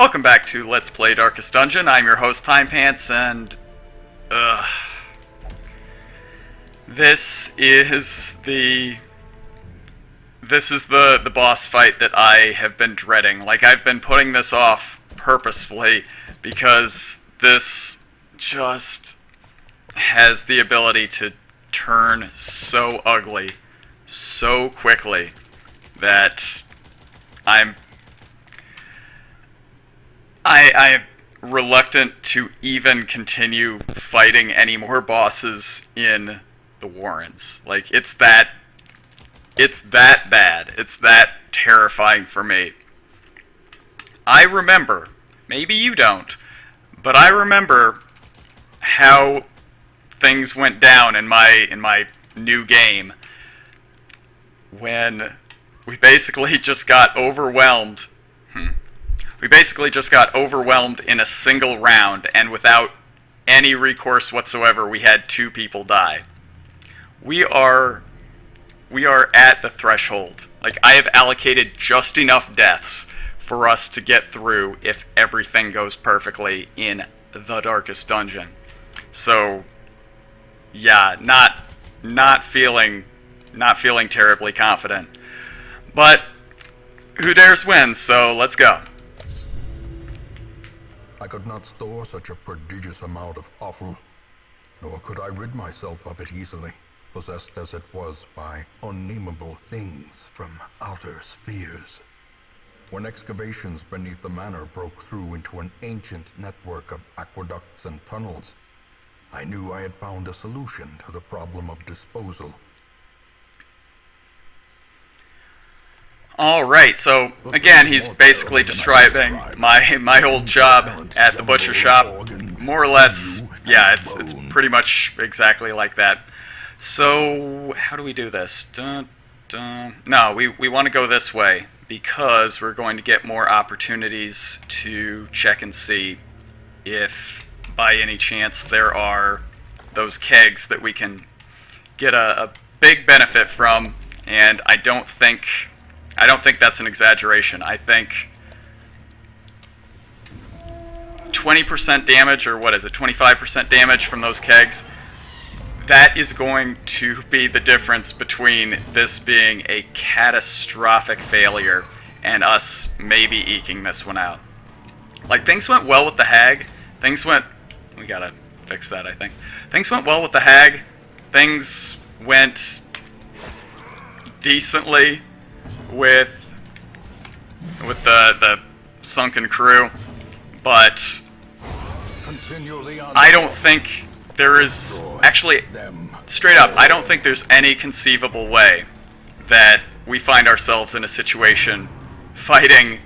Welcome back to Let's Play Darkest Dungeon. I'm your host, Timepants, and... This is the boss fight that I have been dreading. Like, I've been putting this off purposefully because this just has the ability to turn so ugly so quickly that I'm reluctant to even continue fighting any more bosses in the Warrens. Like, it's that bad. It's that terrifying for me. I remember, maybe you don't, but I remember how things went down in my new game when we basically just got overwhelmed. We basically just got overwhelmed in a single round, and without any recourse whatsoever, we had 2 people die. We are at the threshold. Like, I have allocated just enough deaths for us to get through if everything goes perfectly in the Darkest Dungeon. So, yeah, not feeling terribly confident. But who dares win? So let's go. I could not store such a prodigious amount of offal, nor could I rid myself of it easily, possessed as it was by unnameable things from outer spheres. When excavations beneath the manor broke through into an ancient network of aqueducts and tunnels, I knew I had found a solution to the problem of disposal. Alright, so again, he's basically describing my old job at the butcher shop. More or less, yeah, it's pretty much exactly like that. So, how do we do this? No, we want to go this way because we're going to get more opportunities to check and see if by any chance there are those kegs that we can get a big benefit from, and I don't think that's an exaggeration. I think 20% damage, or what is it, 25% damage from those kegs, that is going to be the difference between this being a catastrophic failure and us maybe eking this one out. Like, things went well with the hag. We gotta fix that, I think. Things went well with the hag. Things went decently with the sunken crew, but I don't think there is, actually, straight up, I don't think there's any conceivable way that we find ourselves in a situation fighting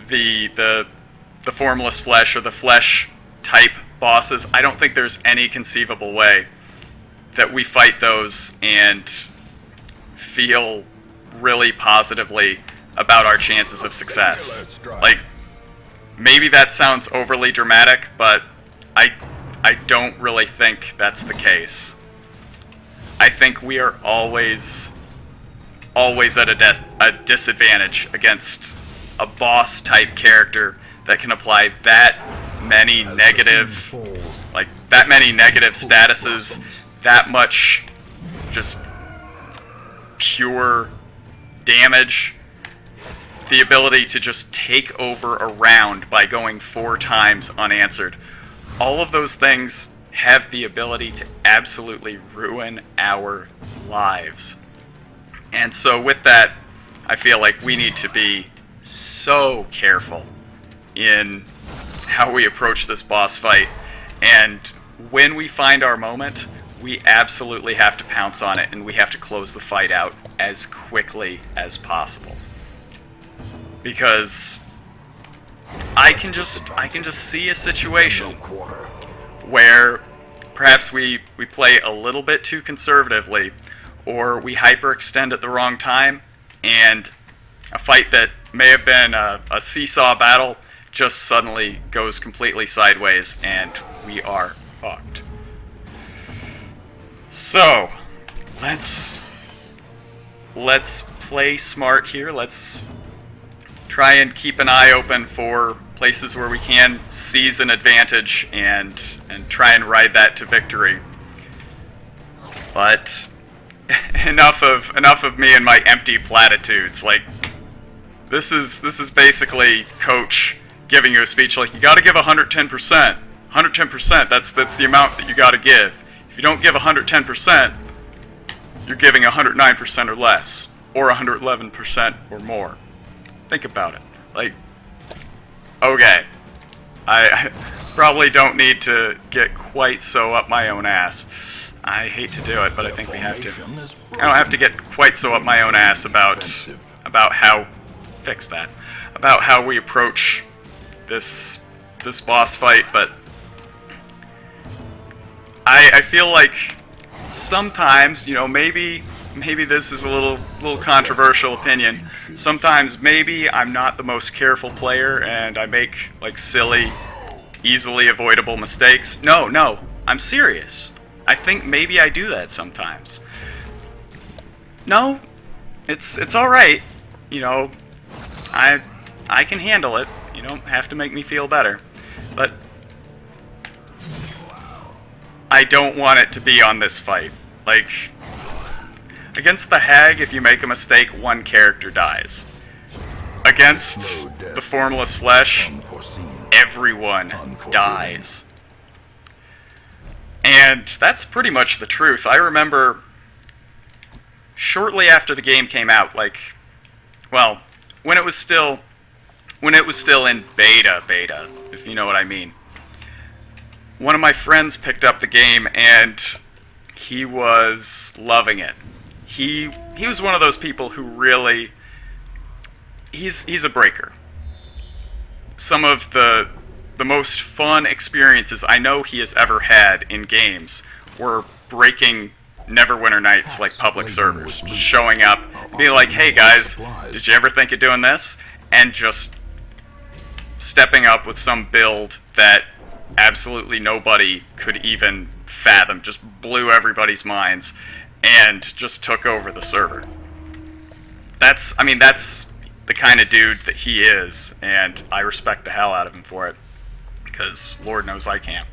the formless flesh or the flesh type bosses. I don't think there's any conceivable way that we fight those and feel really positively about our chances of success. Like, maybe that sounds overly dramatic, but I don't really think that's the case. I think we are always at a disadvantage against a boss type character that can apply that many negative statuses, that much just pure damage, the ability to just take over a round by going 4 times unanswered. All of those things have the ability to absolutely ruin our lives. And so with that, I feel like we need to be so careful in how we approach this boss fight. And when we find our moment, we absolutely have to pounce on it, and we have to close the fight out as quickly as possible. Because I can just see a situation where perhaps we play a little bit too conservatively, or we hyperextend at the wrong time, and a fight that may have been a seesaw battle just suddenly goes completely sideways, and we are fucked. So, let's play smart here. Let's try and keep an eye open for places where we can seize an advantage and try and ride that to victory. But enough of me and my empty platitudes. Like, this is basically Coach giving you a speech like, you got to give 110%. 110%. That's the amount that you got to give. If you don't give 110%, you're giving 109% or less, or 111% or more. Think about it. Like, okay, I probably don't need to get quite so up my own ass. I hate to do it, but I think we have to. I don't have to get quite so up my own ass about how about how we approach this boss fight, but I feel like sometimes, you know, maybe this is a little controversial opinion. Sometimes maybe I'm not the most careful player and I make like silly, easily avoidable mistakes. No, I'm serious. I think maybe I do that sometimes. No, it's all right. You know, I can handle it. You don't have to make me feel better. But I don't want it to be on this fight. Like, against the Hag, if you make a mistake, one character dies. Against the Formless Flesh, everyone dies. And that's pretty much the truth. I remember shortly after the game came out, like, well, when it was still in beta, if you know what I mean. One of my friends picked up the game and he was loving it. He was one of those people who really, he's a breaker. Some of the most fun experiences I know he has ever had in games were breaking Neverwinter Nights, like public servers, just showing up, being like, hey guys, did you ever think of doing this? And just stepping up with some build that absolutely nobody could even fathom, just blew everybody's minds, and just took over the server. That's the kind of dude that he is, and I respect the hell out of him for it, because Lord knows I can't.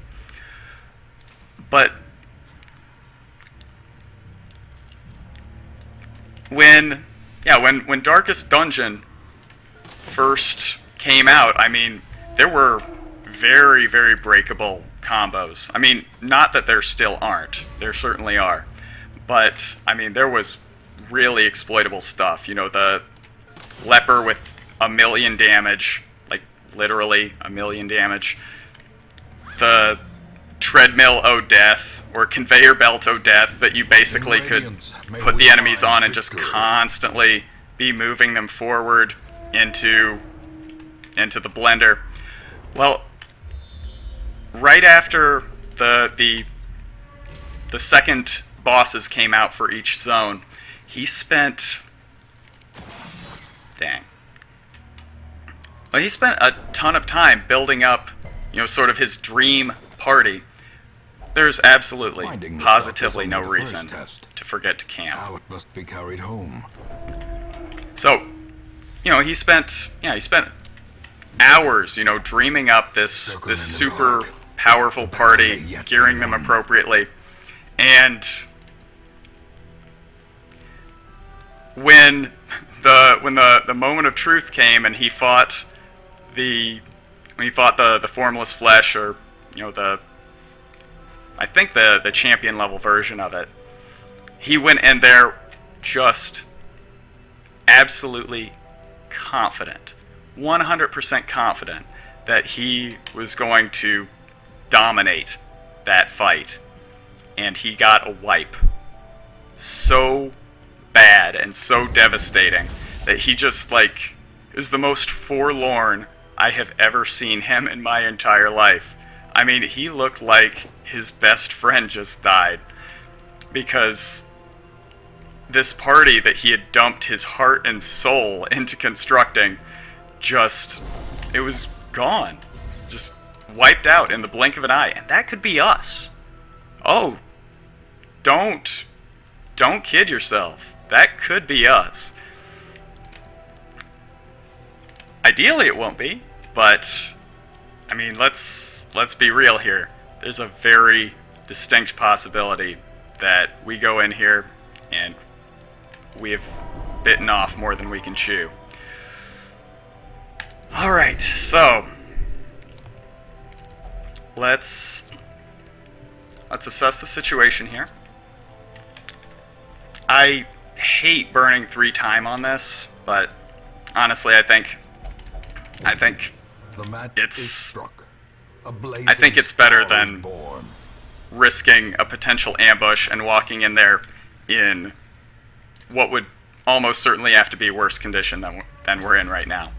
But when Darkest Dungeon first came out, I mean, there were very, very breakable combos. I mean, not that there still aren't. There certainly are. But, I mean, there was really exploitable stuff. You know, the leper with 1,000,000 damage, like literally 1,000,000 damage. The treadmill O'Death, or conveyor belt O'Death, that you basically could put the enemies on and just constantly be moving them forward into the blender. Well, right after the second bosses came out for each zone, he spent a ton of time building up, you know, sort of his dream party. There's absolutely, positively no reason to forget to camp. Now it must be carried home. So, you know, he spent hours, you know, dreaming up this super powerful party, gearing them appropriately, and when the moment of truth came and he fought the Formless Flesh, or, you know, I think the champion level version of it, he went in there just absolutely confident, 100% confident that he was going to dominate that fight, and he got a wipe so bad and so devastating that he just, like, is the most forlorn I have ever seen him in my entire life. I mean, he looked like his best friend just died, because this party that he had dumped his heart and soul into constructing, it was gone. Just wiped out in the blink of an eye. And that could be us. Oh, don't kid yourself. That could be us. Ideally it won't be, but I mean, let's be real here. There's a very distinct possibility that we go in here and we have bitten off more than we can chew. Alright, so let's assess the situation here. I hate burning 3 time on this, but honestly I think The match it's is struck. A I think it's better blazing than star is born. risking a potential ambush and walking in there in what would almost certainly have to be worse condition than we're in right now.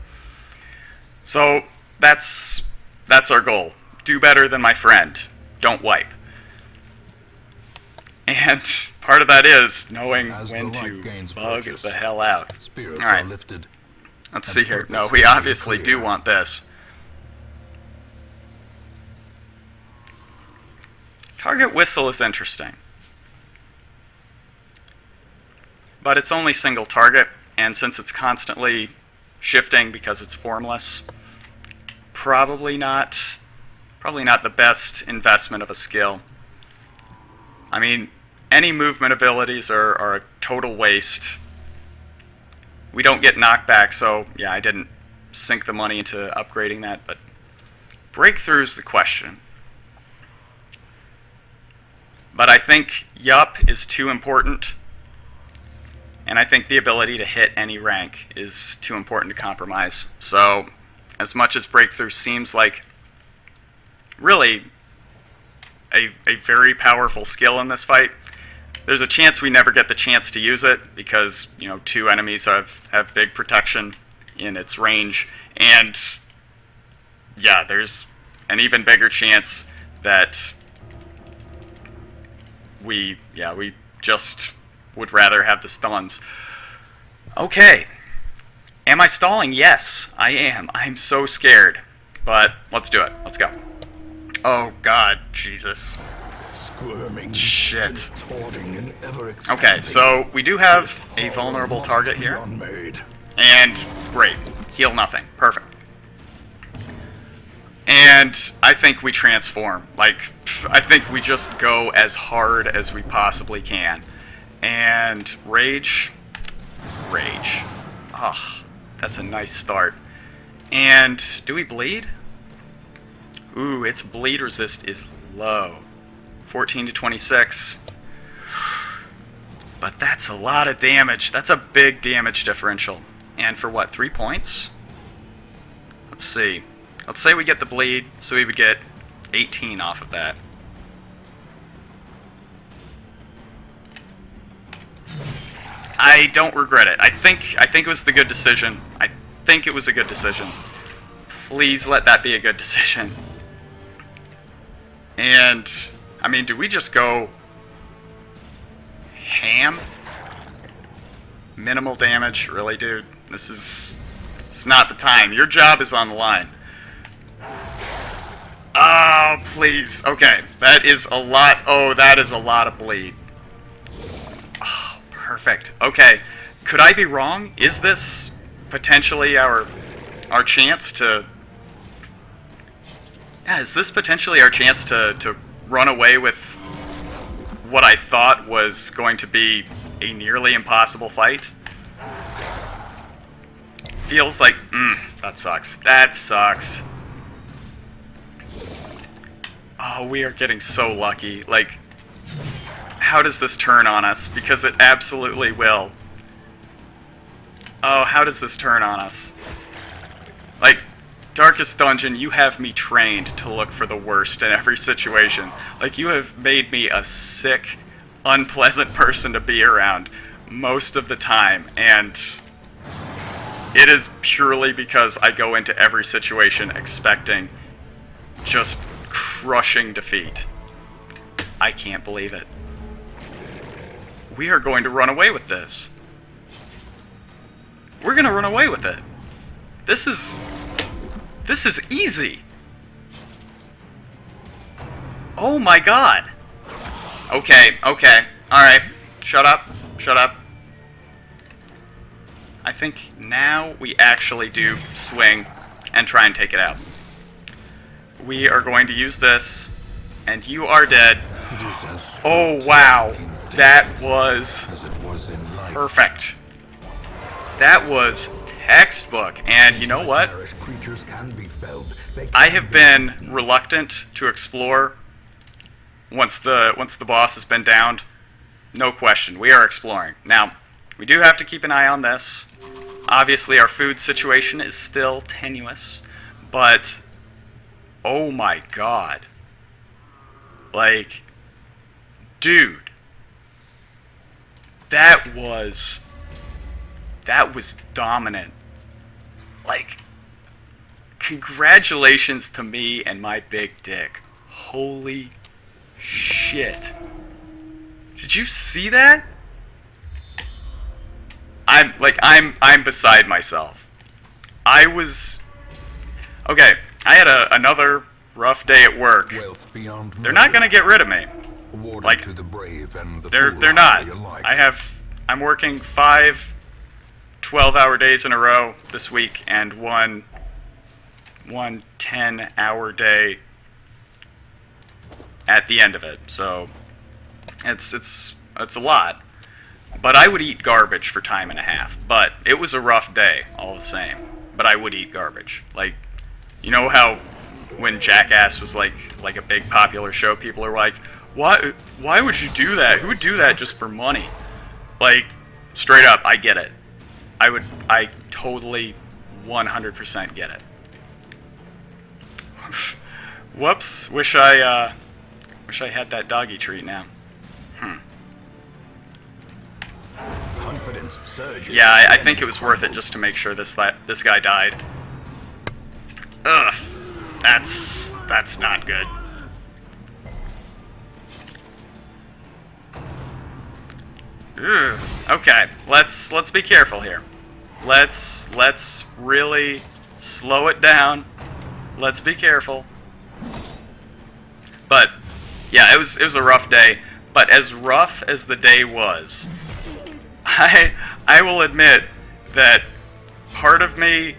So that's our goal. Do better than my friend. Don't wipe. And part of that is knowing As when the light to gains bug purchase, the hell out. Spirits All right. are lifted. Let's and see here. No, purpose we is made obviously clear. do want this. Target whistle is interesting. But it's only single target, and since it's constantly shifting because it's formless, probably not the best investment of a skill. I mean, any movement abilities are a total waste. We don't get knockback, so yeah, I didn't sink the money into upgrading that, but breakthrough's the question. But I think Yup is too important, and I think the ability to hit any rank is too important to compromise. So, as much as breakthrough seems like really a very powerful skill in this fight, there's a chance we never get the chance to use it because, you know, 2 enemies have big protection in its range, and yeah, there's an even bigger chance that we just would rather have the stuns. Okay. Am I stalling? Yes, I am. I'm so scared. But let's do it. Let's go. Oh God, Jesus. Squirming, Shit. contorting, and ever Okay, so we do have a vulnerable target here. Unmade. And great. Heal nothing. Perfect. And I think we transform. Like, I think we just go as hard as we possibly can. And rage. Ugh, that's a nice start. And do we bleed? Ooh, its bleed resist is low. 14 to 26. But that's a lot of damage. That's a big damage differential. And for what, 3 points? Let's see. Let's say we get the bleed, so we would get 18 off of that. I don't regret it. I think it was the good decision. I think it was a good decision. Please let that be a good decision. And, I mean, do we just go ham? Minimal damage? Really, dude? It's not the time. Your job is on the line. Oh, please. Okay, that is a lot. Oh, that is a lot of bleed. Oh, perfect. Okay, could I be wrong? Is this potentially our chance to... Yeah, is this potentially our chance to run away with what I thought was going to be a nearly impossible fight? Feels like... that sucks. That sucks. Oh, we are getting so lucky. Like, how does this turn on us? Because it absolutely will. Oh, how does this turn on us? Like, Darkest Dungeon, you have me trained to look for the worst in every situation. Like, you have made me a sick, unpleasant person to be around most of the time, and it is purely because I go into every situation expecting just crushing defeat. I can't believe it. We are going to run away with this. We're going to run away with it. This is easy. Oh my god. Okay. Alright. Shut up. I think now we actually do swing and try and take it out. We are going to use this, and you are dead. Oh, wow. That was perfect. That was textbook. And you know what? I have been reluctant to explore once the boss has been downed. No question. We are exploring. Now, we do have to keep an eye on this. Obviously, our food situation is still tenuous, but oh my god. Like, dude, that was dominant. Like, congratulations to me and my big dick. Holy shit. Did you see that? I'm beside myself. Okay, I had another rough day at work. They're not gonna get rid of me. Like, they're not. I'm working 5 12-hour days in a row this week and one 10-hour day at the end of it. So it's a lot. But I would eat garbage for time and a half. But it was a rough day all the same. But I would eat garbage. Like, you know how when Jackass was like a big popular show, people are like, why would you do that? Who would do that just for money? Like, straight up, I get it. I totally 100% get it. Whoops, wish I had that doggy treat now. Confidence surges. Yeah, I think it was worth it just to make sure this guy died. Ugh, that's not good. Ugh. Okay, let's be careful here. Let's really slow it down. Let's be careful. But yeah, it was a rough day. But as rough as the day was, I will admit that part of me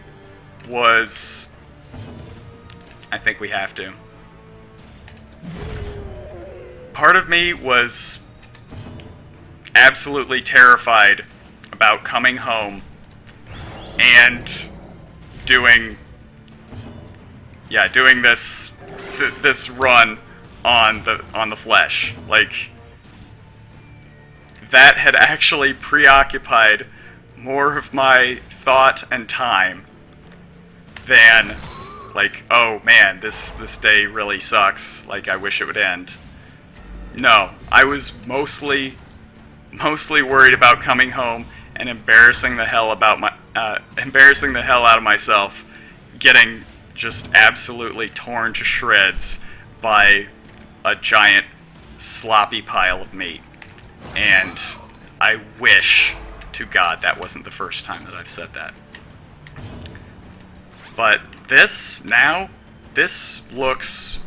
was... I think we have to. Part of me was absolutely terrified about coming home and doing this run on the flesh. Like, that had actually preoccupied more of my thought and time than, like, oh man, this day really sucks, like, I wish it would end. No, I was mostly worried about coming home and embarrassing the hell out of myself, getting just absolutely torn to shreds by a giant sloppy pile of meat. And I wish to God that wasn't the first time that I've said that. But this looks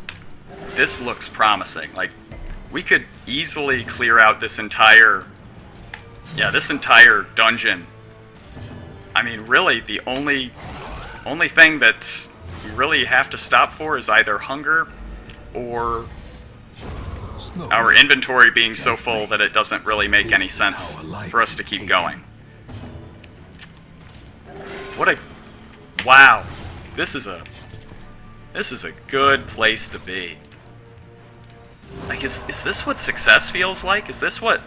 promising. Like, we could easily clear out this entire dungeon. I mean, really, the only thing that you really have to stop for is either hunger or our inventory being so full that it doesn't really make any sense for us to keep going. Wow. This is a good place to be. Like, is this what success feels like? Is this what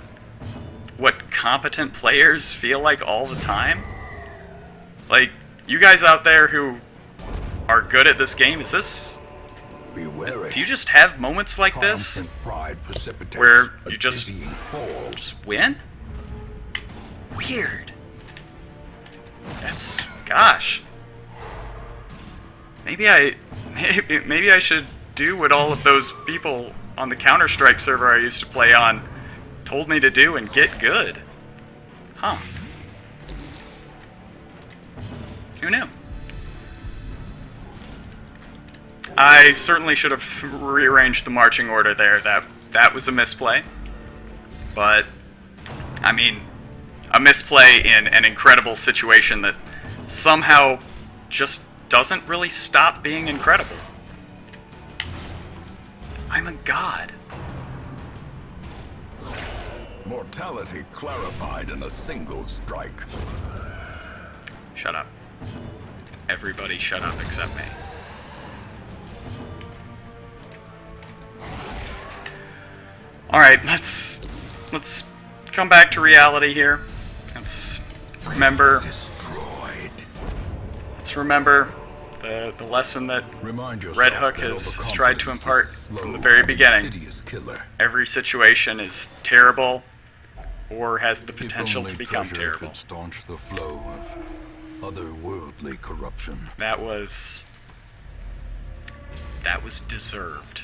competent players feel like all the time? Like, you guys out there who are good at this game, do you just have moments like this where you just win? Weird. Gosh. Maybe I should do what all of those people on the Counter-Strike server I used to play on told me to do and get good. Huh. Who knew? I certainly should have rearranged the marching order there. That was a misplay. But, I mean, a misplay in an incredible situation that somehow just doesn't really stop being incredible. I'm a god. Mortality clarified in a single strike. Shut up. Everybody shut up except me. Alright, let's come back to reality here. Let's remember the lesson that Red Hook has tried to impart from the very beginning. Every situation is terrible or has the potential to become terrible. Could staunch the flow of otherworldly corruption. That was deserved.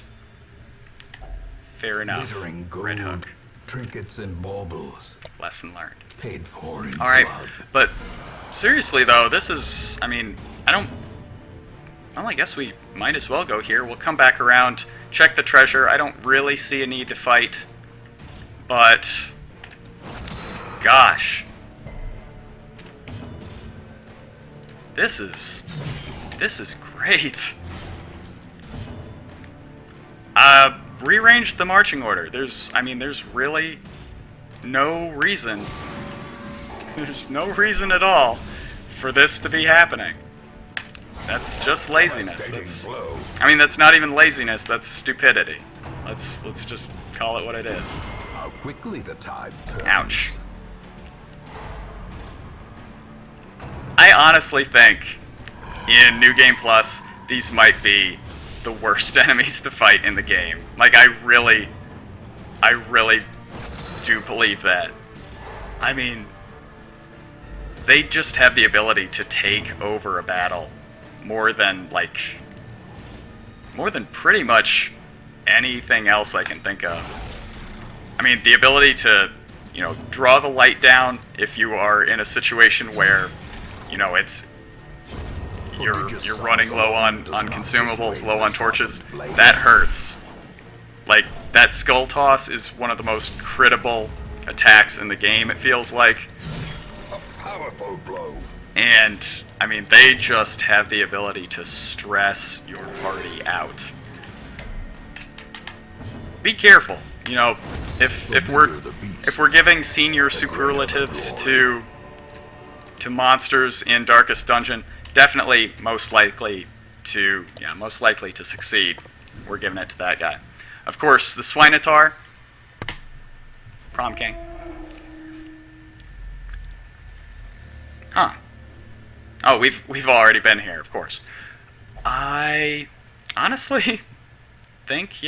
Fair enough. Glittering gold, Red Hook. trinkets and baubles. Lesson learned. Paid for in Alright, blood. but seriously though, this is, I mean, well, I guess we might as well go here. We'll come back around, check the treasure. I don't really see a need to fight, but gosh. This is great. Rearrange the marching order. There's really no reason. There's no reason at all for this to be happening. That's just laziness. That's not even laziness, that's stupidity. Let's just call it what it is. How quickly the tide turns. Ouch. I honestly think in New Game Plus, these might be the worst enemies to fight in the game. Like, I really do believe that. I mean, they just have the ability to take over a battle more than pretty much anything else I can think of. I mean, the ability to, draw the light down if you are in a situation where, you're running low on consumables, low on torches, that hurts. Like, that skull toss is one of the most critical attacks in the game, it feels like. A powerful blow. And, I mean, they just have the ability to stress your party out. Be careful, if we're giving senior superlatives to monsters in Darkest Dungeon, definitely most likely to succeed. We're giving it to that guy. Of course, the Swinotar, Prom King. Huh. Oh, we've already been here, of course. I honestly think,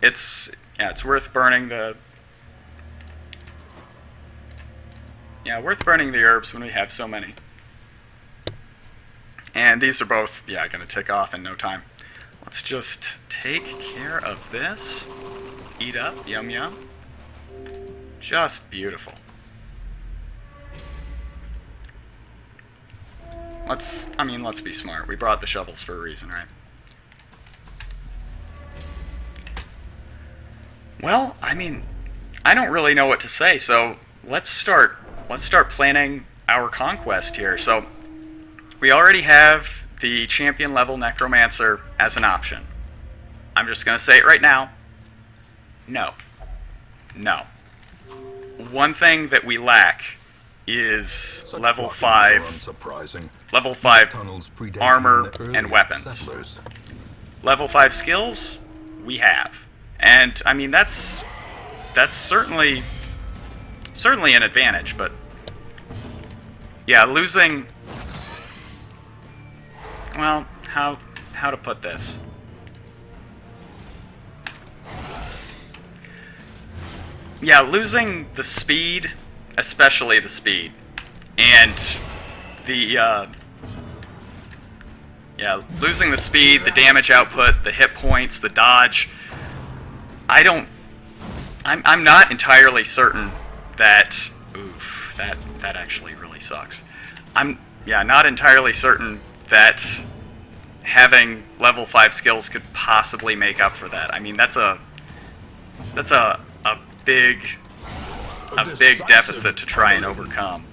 it's worth burning the herbs when we have so many. And these are both, going to tick off in no time. Let's just take care of this. Eat up, yum yum. Just beautiful. Let's be smart. We brought the shovels for a reason, right? Well, I don't really know what to say, so let's start planning our conquest here. So we already have the champion level necromancer as an option. I'm just going to say it right now. No. One thing that we lack is level 5 armor and weapons. Level 5 skills we have. And that's certainly an advantage, but losing, well, how to put this? Losing the speed, especially the speed, and the losing the speed, the damage output, the hit points, the dodge. I'm not entirely certain that, that actually really sucks. I'm not entirely certain that having level 5 skills could possibly make up for that. That's a big a big deficit to try and overcome.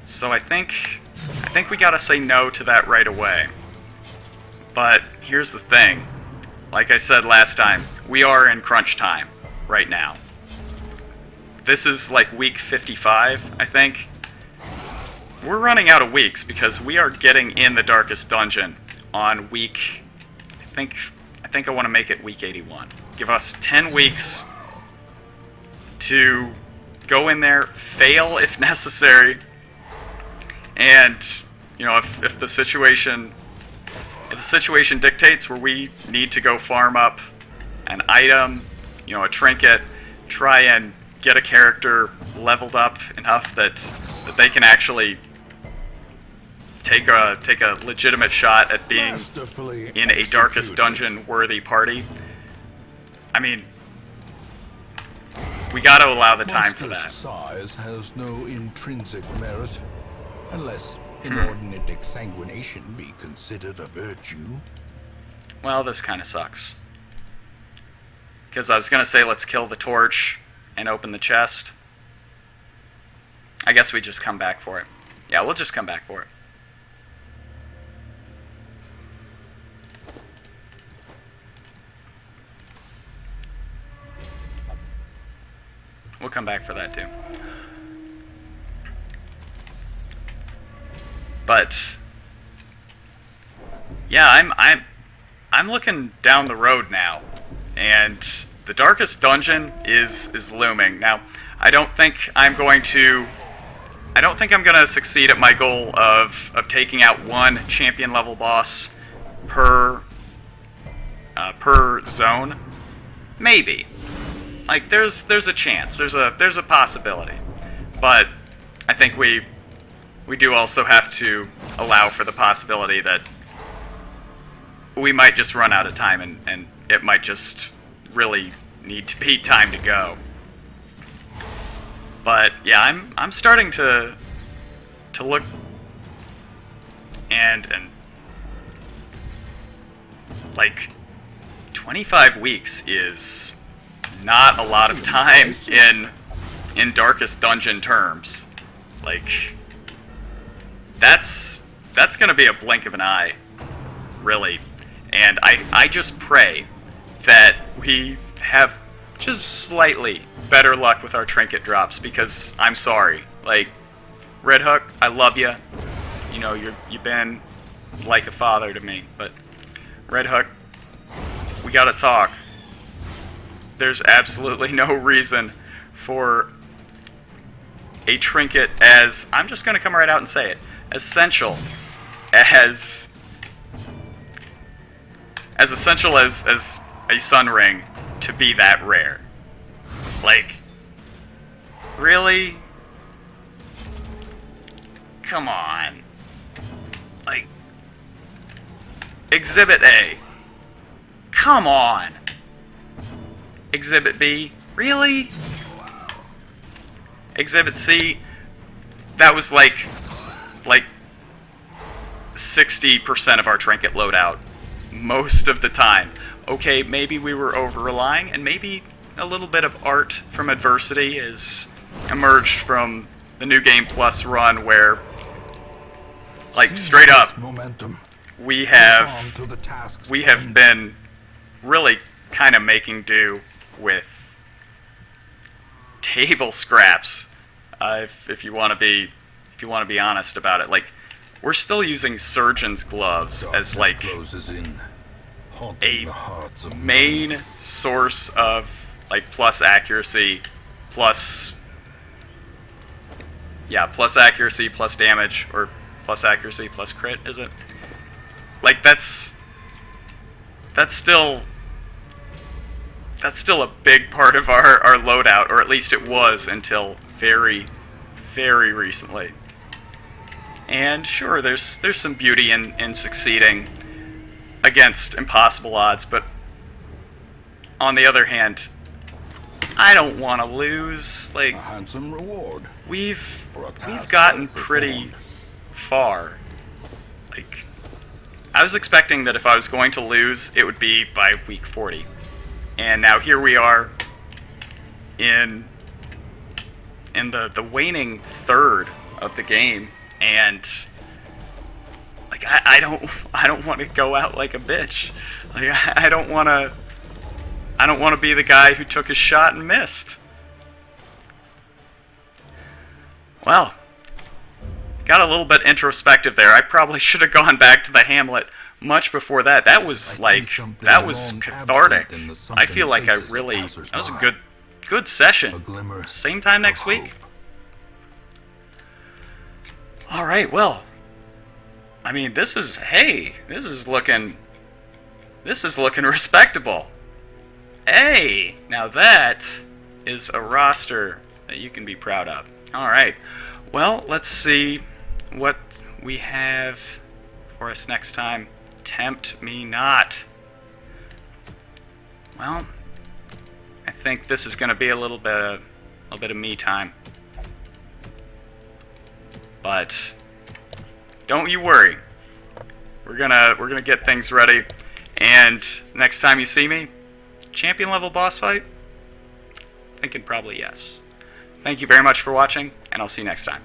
So I think we gotta say no to that right away. But here's the thing. Like I said last time, we are in crunch time right now. This is like week 55, I think. We're running out of weeks because we are getting in the darkest dungeon on week... I think I want to make it week 81. Give us 10 weeks to go in there, fail if necessary, and, you know, if the situation dictates where we need to go farm up an item, you know, a trinket, try and get a character leveled up enough that they can actually take a legitimate shot at being in a darkest dungeon worthy party. I mean, we gotta allow the time for that. Size has no intrinsic merit, unless inordinate exsanguination be considered a virtue. Well, this kind of sucks. Because I was gonna say let's kill the torch and open the chest. I guess we just come back for it. Yeah, we'll just come back for it. We'll come back for that too. But yeah, I'm looking down the road now, and the darkest dungeon is looming. Now, I don't think I'm gonna succeed at my goal of taking out one champion level boss per zone. Maybe. Like, there's a chance, there's a possibility, but I think we do also have to allow for the possibility that we might just run out of time and it might just really need to be time to go. But yeah, I'm starting to look and like 25 weeks is not a lot of time in darkest dungeon terms. Like, that's gonna be a blink of an eye, really. And I just pray that we have just slightly better luck with our trinket drops, because I'm sorry, like, Red Hook, I love you. You know, you've been like a father to me, but Red Hook, we gotta talk. There's absolutely no reason for a trinket as, I'm just going to come right out and say it, essential as essential as a sun ring to be that rare. Like, really? Come on. Like, Exhibit A. Come on. Exhibit B, really? Exhibit C, that was like 60% of our trinket loadout most of the time. Okay, maybe we were over-relying, and maybe a little bit of art from adversity has emerged from the New Game Plus run where, like, straight up, we have been really kind of making do with table scraps, if you want to be honest about it. Like, we're still using surgeon's gloves as like a main source of like plus accuracy, plus accuracy, plus damage, or plus accuracy, plus crit, is it? Like, that's still a big part of our loadout, or at least it was until very, very recently. And sure, there's some beauty in succeeding against impossible odds, but on the other hand, I don't want to lose. Like, a handsome reward. We've gotten pretty far. Like, I was expecting that if I was going to lose, it would be by week 40. And now here we are, in the waning third of the game, and like I don't want to go out like a bitch. Like I don't want to be the guy who took his shot and missed. Well, got a little bit introspective there. I probably should have gone back to the Hamlet much before that. That was cathartic. I feel like that was a good session. Same time next week. All right, well, I mean, this is looking respectable. Hey, now that is a roster that you can be proud of. All right, well, let's see what we have for us next time. Tempt me not. Well, I think this is going to be a little bit of me time. But don't you worry. We're gonna get things ready, and next time you see me, champion level boss fight? Thinking probably yes. Thank you very much for watching, and I'll see you next time.